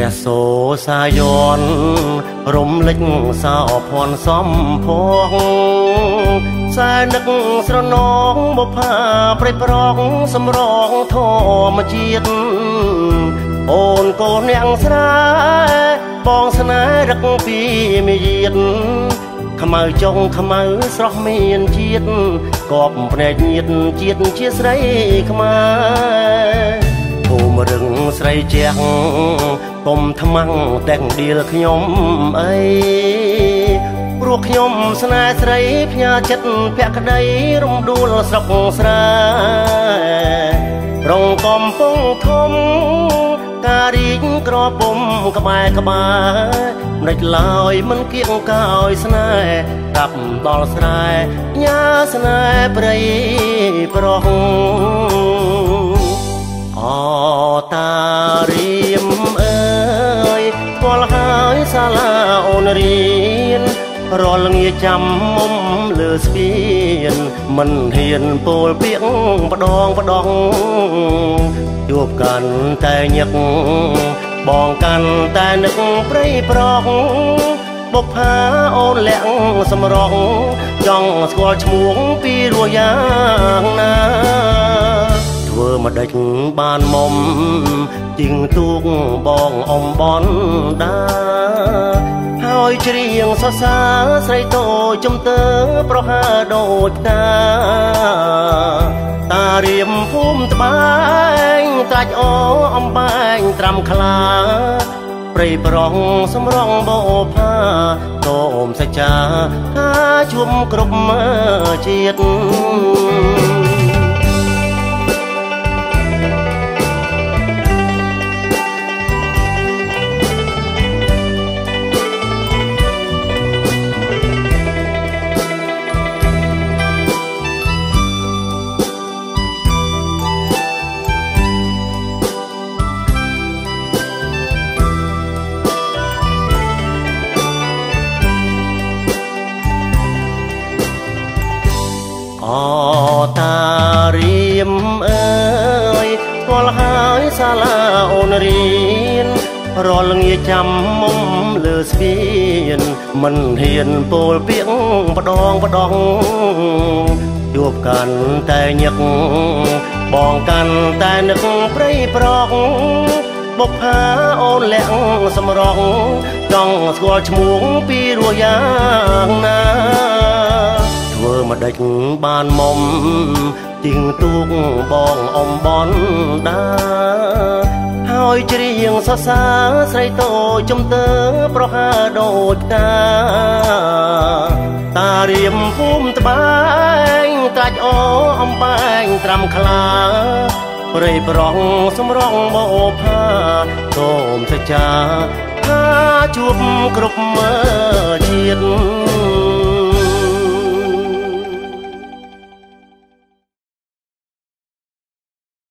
ព្រះសូសាយនរំលេចសោភ័ណ្ឌសំភងខ្សែនឹកស្រណងបុផាព្រៃប្រងសម្រងធម្មជាតិអូនកូនអ្នកស្រែបងស្នេហ៍រឹកពីមាយាទខ្មៅចុងខ្មៅស្រស់មានជាតិកបភ្នែកញាតជាតិជាស្រីខ្មែរភូមិរឹងស្រីជាងកុំថ្មាំងតែងដៀលខ្ញុំអីព្រោះខ្ញុំស្នេហ៍ស្រីផ្ញើចិត្តភក្តីរំដួលស្រុកស្រែរងកំពង់ធំការរីកក្រពុំក្បែរក្បែរមិនដេចឡើយមិនគៀងកោយស្នេហ៍កាប់ដល់ស្រែញ៉ាស្នេហ៍ព្រៃប្រុសអតារៀមអើយស្គាល់ហើយសាលាអូនរៀនរាល់ងាចាំមុំលើស្ពានមិនហ៊ានពោលពាក្យផ្ដងជួបកាន់តែញឹកបងកាន់តែនឹកព្រៃប្រងបុកផាអូនលាក់សម្រងចង់ស្គាល់ឈ្មោះពីរសយ៉ាងណាធ្វើមកដេចបានមុំជីងទូកបងអំបនដាហើយច្រៀងសរសើរស្រីតូចចំទើប្រហើដូចតាតារៀមភូមិត្បែងត្រាច់អូអំបែងត្រាំខ្លាព្រៃប្រងសម្រងបោផាតោមសច្ចាថាជុំគ្រប់ជាតិតារៀមអើយស្គាល់ហើយសាលាអូនរៀនរាល់ងាចាំមុំលើស្ពានមិនហ៊ានពោលពាក្យផ្ដងជួបកាន់តែញឹកបងកាន់តែនឹកព្រៃប្រងបុកផាអូនលាក់សម្រងចង់ស្គាល់ឈ្មោះពីរសយ៉ាងណាធ្វើមកដេចបានមុំជីងទូកបងអំបនដាហើយច្រៀងសរសើរស្រីតូចចំទើប្រហើដូចតាតារៀមភូមិត្បែងត្រាច់អូអំបែងត្រាំខ្លាព្រៃប្រងសម្រងបោផាតោមសច្ចាថាជួបគ្រប់ជាតិ